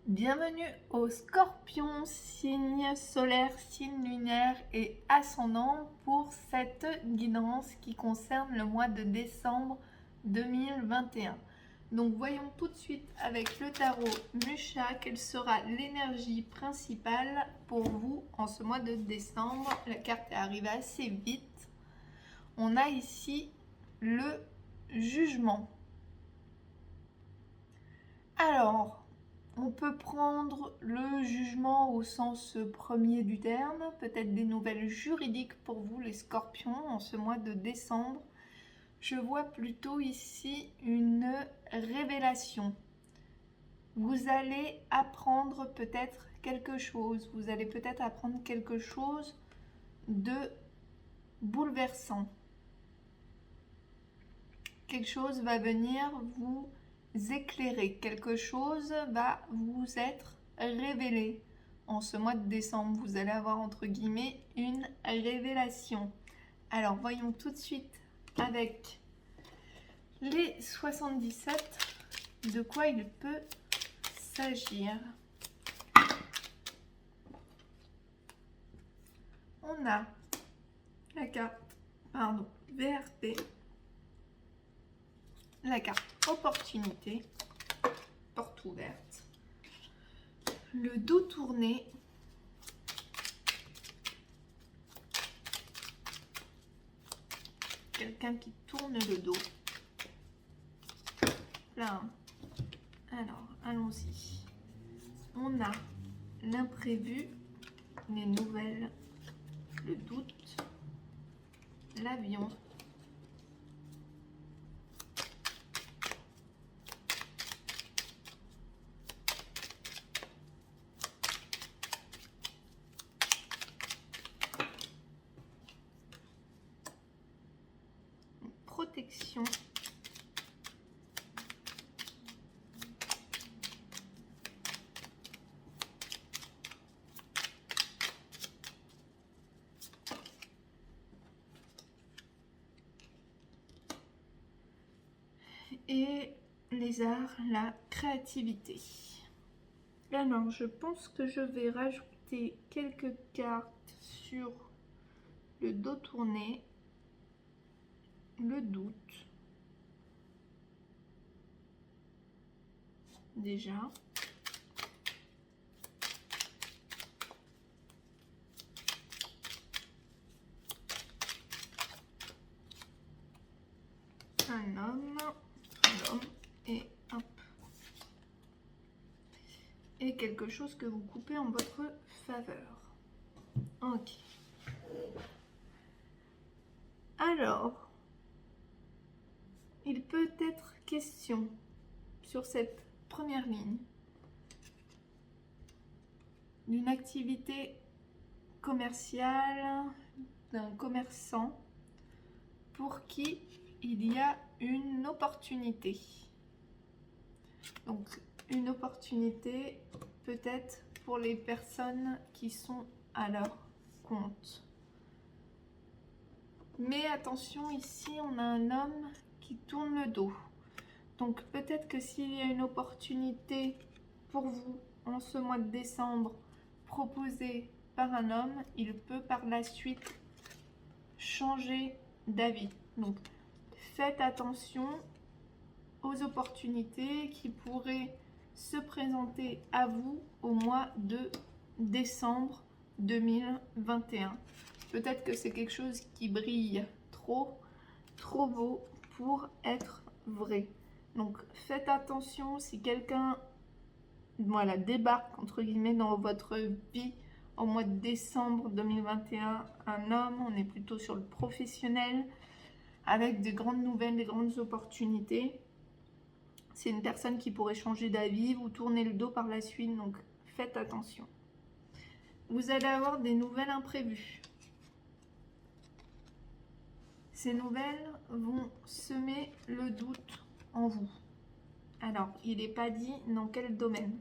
Bienvenue aux Scorpions, signe solaire, signe lunaire et ascendant pour cette guidance qui concerne le mois de décembre 2021. Donc voyons tout de suite avec le tarot Musha quelle sera l'énergie principale pour vous en ce mois de décembre. La carte est arrivée assez vite. On a ici le jugement. Alors, on peut prendre le jugement au sens premier du terme, peut-être des nouvelles juridiques pour vous les scorpions en ce mois de décembre. Je vois plutôt ici une révélation. Vous allez apprendre peut-être quelque chose, vous allez peut-être apprendre quelque chose de bouleversant. Quelque chose va venir vous éclairer, quelque chose va vous être révélé. En ce mois de décembre, vous allez avoir entre guillemets une révélation. Alors voyons tout de suite avec les 77 de quoi il peut s'agir. On a la carte, VRP, la carte opportunité, porte ouverte, le dos tourné, quelqu'un qui tourne le dos, là. Alors allons-y, on a l'imprévu, les nouvelles, le doute, l'avion, protection, et les arts, la créativité. Alors, je pense que je vais rajouter quelques cartes sur le dos tourné, le doute, déjà. Un homme, et hop. Et quelque chose que vous coupez en votre faveur. Ok. Alors, il peut être question sur cette première ligne d'une activité commerciale, d'un commerçant pour qui il y a une opportunité. Donc, une opportunité peut-être pour les personnes qui sont à leur compte. Mais attention, ici, on a un homme qui tourne le dos. Donc, peut-être que s'il y a une opportunité pour vous en ce mois de décembre proposée par un homme, il peut par la suite changer d'avis. Donc, faites attention aux opportunités qui pourraient se présenter à vous au mois de décembre 2021. Peut-être que c'est quelque chose qui brille trop beau pour être vrai. Donc faites attention si quelqu'un débarque entre guillemets dans votre vie au mois de décembre 2021, un homme, on est plutôt sur le professionnel, avec des grandes nouvelles, des grandes opportunités. C'est une personne qui pourrait changer d'avis, vous tourner le dos par la suite, donc faites attention. Vous allez avoir des nouvelles imprévues. Ces nouvelles vont semer le doute en vous. Alors, il n'est pas dit dans quel domaine.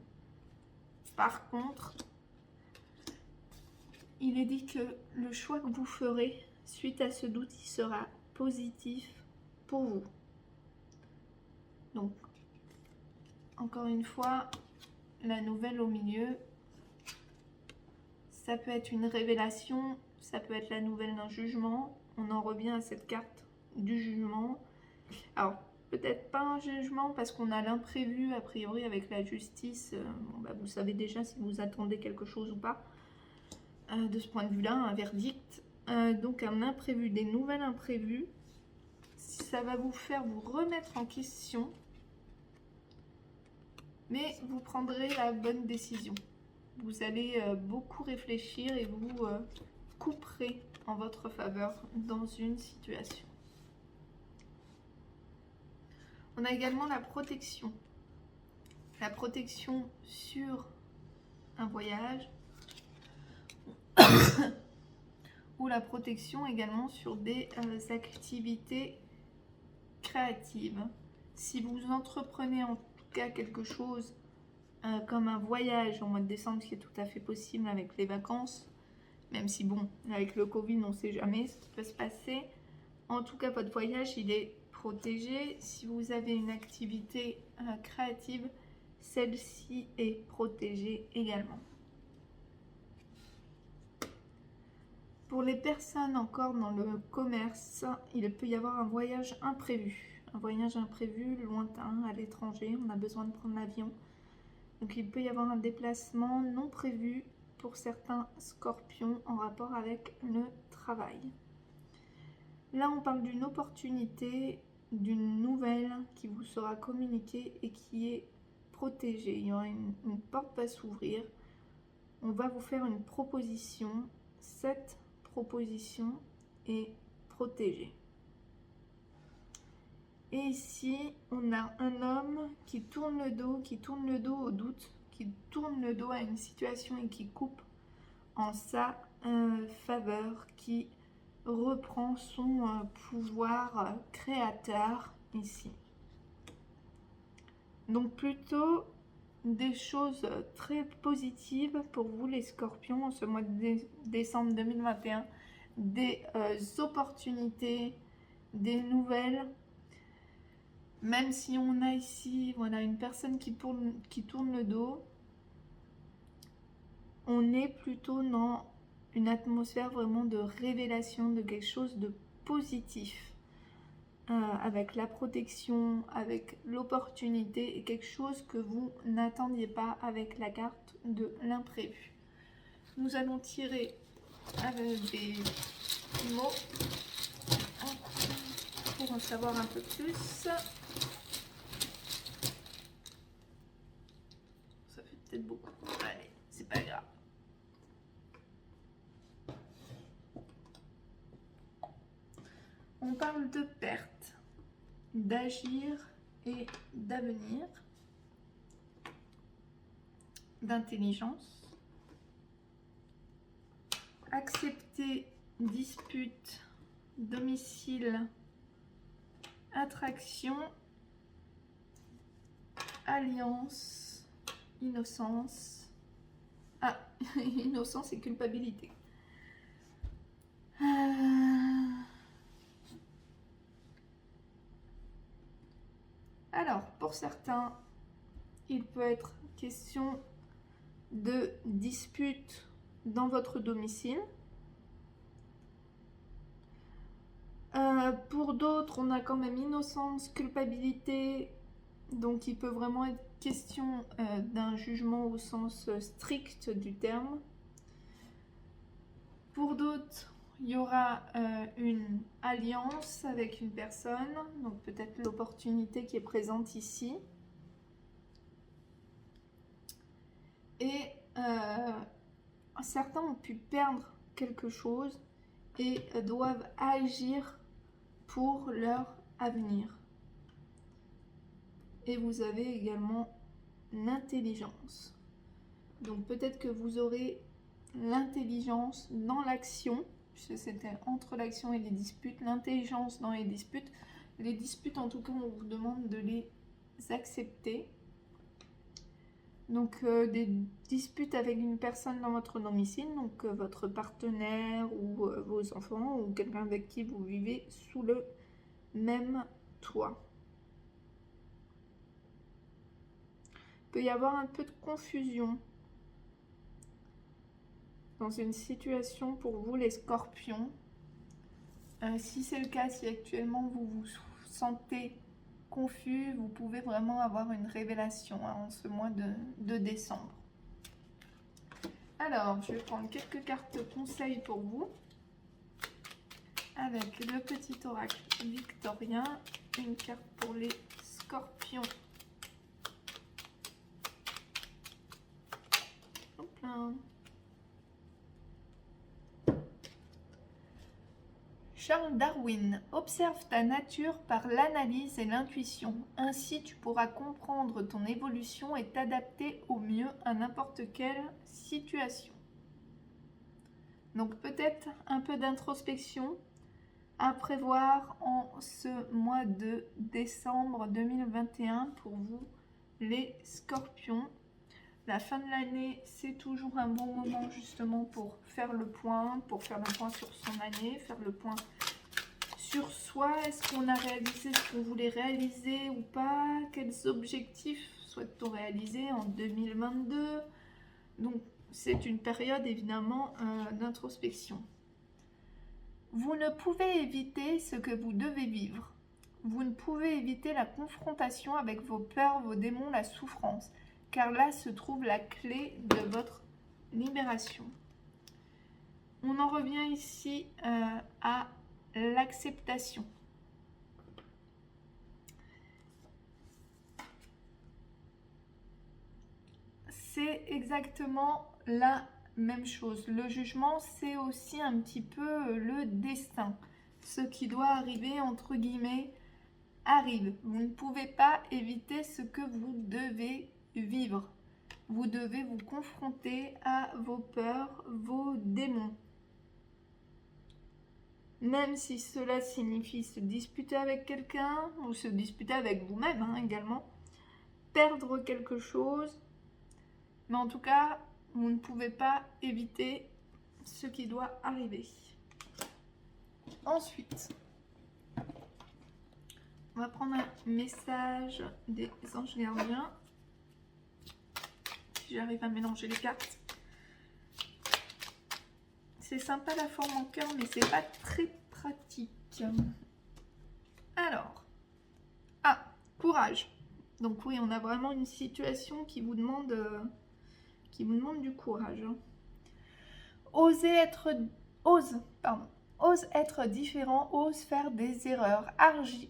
Par contre, il est dit que le choix que vous ferez suite à ce doute, il sera positif pour vous. Donc, encore une fois, la nouvelle au milieu. Ça peut être une révélation, ça peut être la nouvelle d'un jugement. On en revient à cette carte du jugement. Alors, peut-être pas un jugement parce qu'on a l'imprévu, a priori, avec la justice. Bon, bah, vous savez déjà si vous attendez quelque chose ou pas. De ce point de vue-là, un verdict. Donc, un imprévu, des nouvelles imprévues. Ça va vous faire vous remettre en question. Mais vous prendrez la bonne décision. Vous allez beaucoup réfléchir et vous couperez en votre faveur dans une situation. On a également la protection. La protection sur un voyage ou la protection également sur des activités créatives. Si vous entreprenez en tout cas quelque chose comme un voyage au mois de décembre, ce qui est tout à fait possible avec les vacances, même si bon, avec le Covid, on ne sait jamais ce qui peut se passer. En tout cas, votre voyage, il est protégé. Si vous avez une activité créative, celle-ci est protégée également. Pour les personnes encore dans le commerce, il peut y avoir un voyage imprévu. Un voyage imprévu, lointain, à l'étranger. On a besoin de prendre l'avion. Donc il peut y avoir un déplacement non prévu pour certains scorpions en rapport avec le travail. Là, on parle d'une opportunité, d'une nouvelle qui vous sera communiquée et qui est protégée. Il y aura une porte va s'ouvrir. On va vous faire une proposition. Cette proposition est protégée. Et ici, on a un homme qui tourne le dos au doute, qui tourne le dos à une situation et qui coupe en sa faveur, qui reprend son pouvoir créateur ici. Donc plutôt des choses très positives pour vous les scorpions en ce mois de décembre 2021, des opportunités, des nouvelles. Même si on a ici voilà, une personne qui tourne le dos, on est plutôt dans une atmosphère vraiment de révélation de quelque chose de positif. Avec la protection, avec l'opportunité et quelque chose que vous n'attendiez pas avec la carte de l'imprévu. Nous allons tirer des mots pour en savoir un peu plus. Ça fait peut-être beaucoup. Allez, c'est pas grave. On parle de perte, d'agir et d'avenir, d'intelligence, accepter, dispute, domicile, attraction, alliance, innocence. Ah, innocence et culpabilité. Alors, pour certains, il peut être question de dispute dans votre domicile. Pour d'autres, on a quand même innocence, culpabilité, donc il peut vraiment être question d'un jugement au sens strict du terme. Pour d'autres, il y aura une alliance avec une personne, donc peut-être l'opportunité qui est présente ici. Et certains ont pu perdre quelque chose et doivent agir pour leur avenir. Et vous avez également l'intelligence. Donc peut-être que vous aurez l'intelligence dans l'action, puisque c'était entre l'action et les disputes, l'intelligence dans les disputes. Les disputes, en tout cas, on vous demande de les accepter. Donc des disputes avec une personne dans votre domicile, donc votre partenaire ou vos enfants ou quelqu'un avec qui vous vivez sous le même toit. Il peut y avoir un peu de confusion dans une situation pour vous, les scorpions. Si c'est le cas, si actuellement vous vous sentez confus, vous pouvez vraiment avoir une révélation en ce mois de décembre. Alors, je vais prendre quelques cartes conseils pour vous. Avec le petit oracle victorien, une carte pour les scorpions. Hop là. Charles Darwin, observe ta nature par l'analyse et l'intuition. Ainsi, tu pourras comprendre ton évolution et t'adapter au mieux à n'importe quelle situation. Donc peut-être un peu d'introspection à prévoir en ce mois de décembre 2021 pour vous, les scorpions. La fin de l'année, c'est toujours un bon moment justement pour faire le point sur son année, faire le point sur soi. Est-ce qu'on a réalisé ce qu'on voulait réaliser ou pas? Quels objectifs souhaite-t-on réaliser en 2022? Donc, c'est une période évidemment d'introspection. Vous ne pouvez éviter ce que vous devez vivre. Vous ne pouvez éviter la confrontation avec vos peurs, vos démons, la souffrance. Car là se trouve la clé de votre libération. On en revient ici à l'acceptation. C'est exactement la même chose. Le jugement, c'est aussi un petit peu le destin. Ce qui doit arriver, entre guillemets, arrive. Vous ne pouvez pas éviter ce que vous devez vivre. Vous devez vous confronter à vos peurs, vos démons. Même si cela signifie se disputer avec quelqu'un ou se disputer avec vous-même également, perdre quelque chose, mais en tout cas, vous ne pouvez pas éviter ce qui doit arriver. Ensuite, on va prendre un message des anges gardiens. Si j'arrive à mélanger les cartes. C'est sympa la forme en cœur, mais c'est pas très pratique. Alors, courage. Donc oui, on a vraiment une situation qui vous demande du courage. Ose être différent, ose faire des erreurs, agis,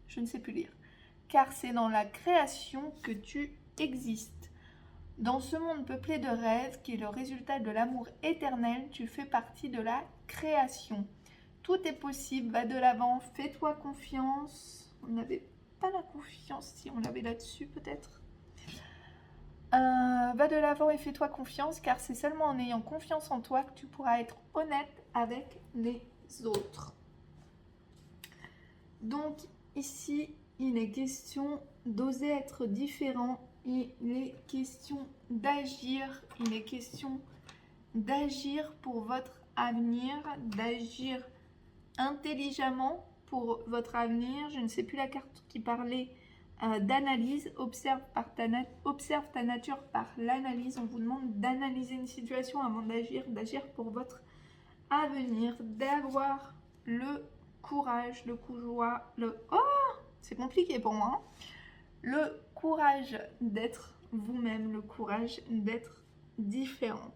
je ne sais plus lire, car c'est dans la création que tu existes. Dans ce monde peuplé de rêves, qui est le résultat de l'amour éternel, tu fais partie de la création. Tout est possible, va de l'avant, fais-toi confiance. On n'avait pas la confiance, si on l'avait là-dessus peut-être. Va de l'avant et fais-toi confiance, car c'est seulement en ayant confiance en toi que tu pourras être honnête avec les autres. Donc ici, il est question d'oser être différent, il est question d'agir, il est question d'agir pour votre avenir, d'agir intelligemment pour votre avenir. Je ne sais plus la carte qui parlait d'analyse. Observe ta nature par l'analyse. On vous demande d'analyser une situation avant d'agir pour votre avenir, d'avoir le courage, c'est compliqué pour moi, le courage d'être vous-même, le courage d'être différent.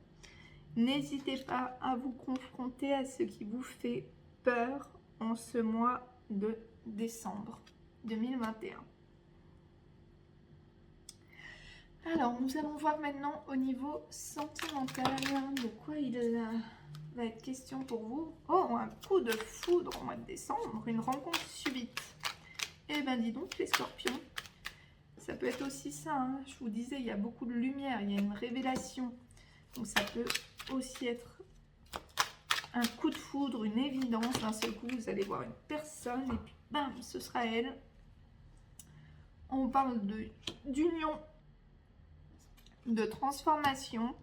N'hésitez pas à vous confronter à ce qui vous fait peur en ce mois de décembre 2021. Alors, nous allons voir maintenant au niveau sentimental de quoi il va être question pour vous. Oh, un coup de foudre au mois de décembre, une rencontre subite. Eh bien, dis donc, les scorpions, ça peut être aussi ça. Je vous disais, il y a beaucoup de lumière, il y a une révélation. Donc, ça peut aussi être un coup de foudre, une évidence. D'un seul coup, vous allez voir une personne et puis, bam, ce sera elle. On parle d'union, de transformation.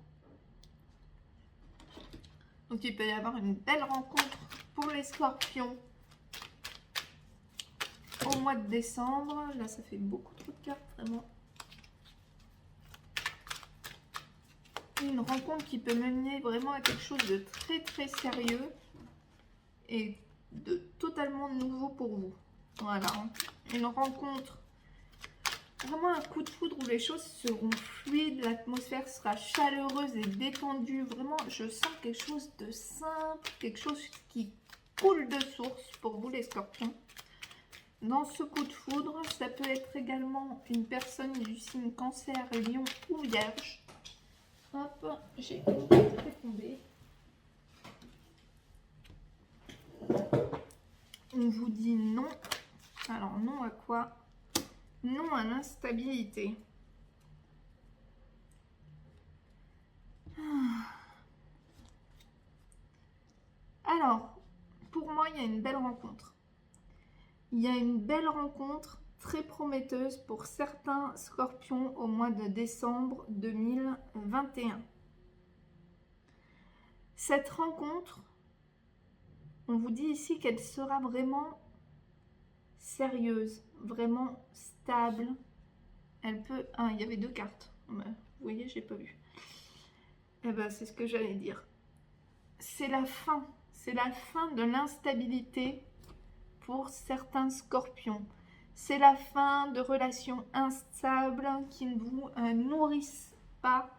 Donc il peut y avoir une belle rencontre pour les scorpions au mois de décembre. Là ça fait beaucoup trop de cartes vraiment. une rencontre qui peut mener vraiment à quelque chose de très très sérieux et de totalement nouveau pour vous. Voilà, une rencontre, vraiment un coup de foudre où les choses seront fluides, l'atmosphère sera chaleureuse et détendue. Vraiment, je sens quelque chose de simple, quelque chose qui coule de source pour vous les scorpions. Dans ce coup de foudre, ça peut être également une personne du signe cancer, lion ou vierge. Hop, j'ai une carte qui est tombée. On vous dit non. Alors non à quoi? Non à l'instabilité. Alors, pour moi, il y a une belle rencontre. Il y a une belle rencontre très prometteuse pour certains scorpions au mois de décembre 2021. Cette rencontre, on vous dit ici qu'elle sera vraiment sérieuse, vraiment stable. Elle peut... Ah, il y avait deux cartes. Vous voyez, j'ai pas vu. Eh ben, c'est ce que j'allais dire. C'est la fin. C'est la fin de l'instabilité pour certains scorpions. C'est la fin de relations instables qui ne vous nourrissent pas.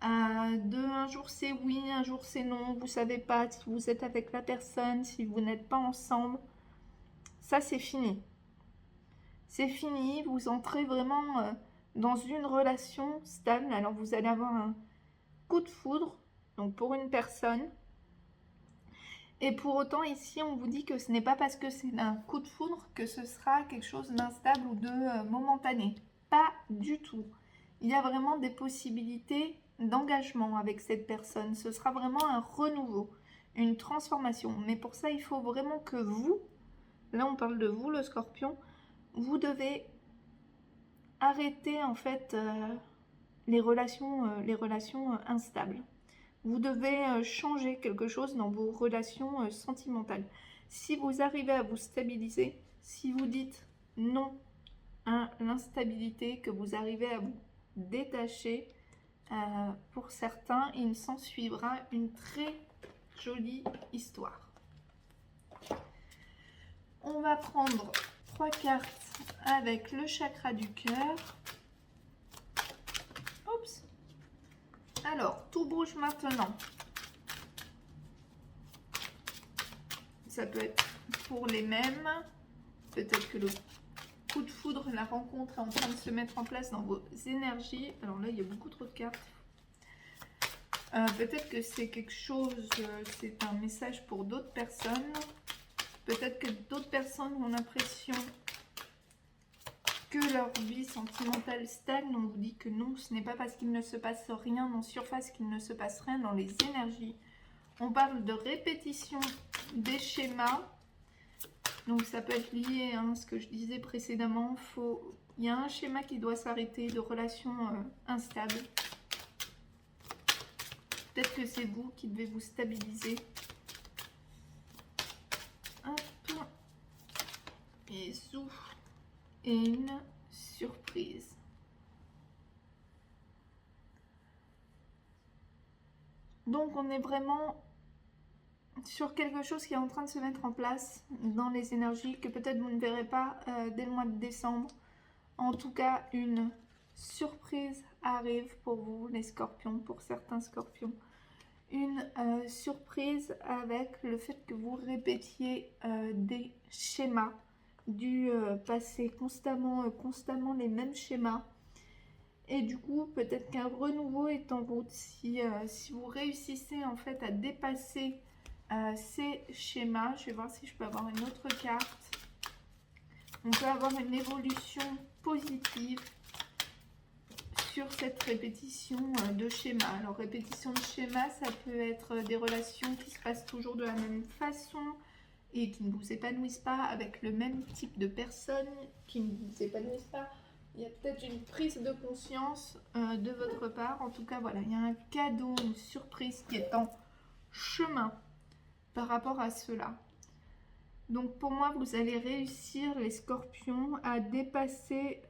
Un jour c'est oui, un jour c'est non. Vous savez pas si vous êtes avec la personne, si vous n'êtes pas ensemble. Ça, c'est fini. C'est fini. Vous entrez vraiment dans une relation stable. Alors, vous allez avoir un coup de foudre, donc pour une personne. Et pour autant, ici, on vous dit que ce n'est pas parce que c'est un coup de foudre que ce sera quelque chose d'instable ou de momentané. Pas du tout. Il y a vraiment des possibilités d'engagement avec cette personne. Ce sera vraiment un renouveau, une transformation. Mais pour ça, il faut vraiment que vous, là on parle de vous le scorpion, vous devez arrêter en fait les relations instables. Vous devez changer quelque chose dans vos relations sentimentales. Si vous arrivez à vous stabiliser, si vous dites non à l'instabilité, que vous arrivez à vous détacher, pour certains, il s'en suivra une très jolie histoire. On va prendre 3 cartes avec le chakra du cœur. Oups. Alors, tout bouge maintenant. Ça peut être pour les mêmes. Peut-être que le coup de foudre, la rencontre est en train de se mettre en place dans vos énergies. Alors là, il y a beaucoup trop de cartes. Peut-être que c'est quelque chose, c'est un message pour d'autres personnes. Peut-être que d'autres personnes ont l'impression que leur vie sentimentale stagne. On vous dit que non, ce n'est pas parce qu'il ne se passe rien en surface qu'il ne se passe rien dans les énergies. On parle de répétition des schémas. Donc ça peut être lié à ce que je disais précédemment. Il y a un schéma qui doit s'arrêter de relations instables. Peut-être que c'est vous qui devez vous stabiliser. Hop. Et zouf. Et une surprise. Donc on est vraiment sur quelque chose qui est en train de se mettre en place dans les énergies que peut-être vous ne verrez pas dès le mois de décembre. En tout cas, une surprise arrive pour vous les scorpions, pour certains scorpions. Une surprise avec le fait que vous répétiez des schémas du passé, constamment les mêmes schémas. Et du coup, peut-être qu'un renouveau est en route. Si vous réussissez en fait à dépasser ces schémas, je vais voir si je peux avoir une autre carte. On peut avoir une évolution positive sur cette répétition de schéma. Alors, répétition de schéma, ça peut être des relations qui se passent toujours de la même façon et qui ne vous épanouissent pas, avec le même type de personnes qui ne vous épanouissent pas. Il y a peut-être une prise de conscience de votre part. En tout cas, voilà, il y a un cadeau, une surprise qui est en chemin par rapport à cela. Donc pour moi, vous allez réussir, les scorpions, à dépasser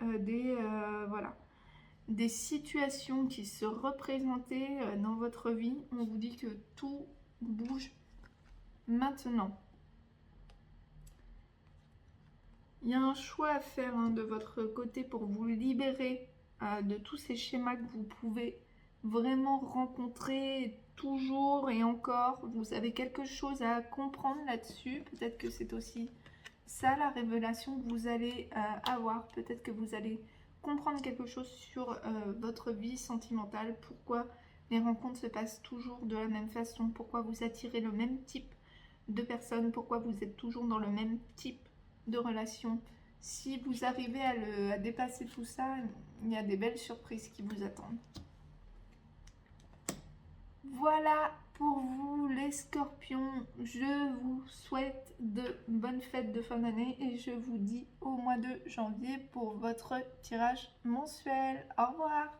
des situations qui se représentaient dans votre vie. On vous dit que tout bouge maintenant. Il y a un choix à faire de votre côté pour vous libérer de tous ces schémas que vous pouvez vraiment rencontrer toujours et encore. Vous avez quelque chose à comprendre là-dessus. Peut-être que c'est aussi ça la révélation que vous allez avoir. Peut-être que vous allez comprendre quelque chose sur votre vie sentimentale. Pourquoi les rencontres se passent toujours de la même façon. Pourquoi vous attirez le même type de personnes. Pourquoi vous êtes toujours dans le même type de relation. Si vous arrivez à dépasser tout ça, il y a des belles surprises qui vous attendent. Voilà pour vous les scorpions. Je vous souhaite de bonnes fêtes de fin d'année et je vous dis au mois de janvier pour votre tirage mensuel. Au revoir.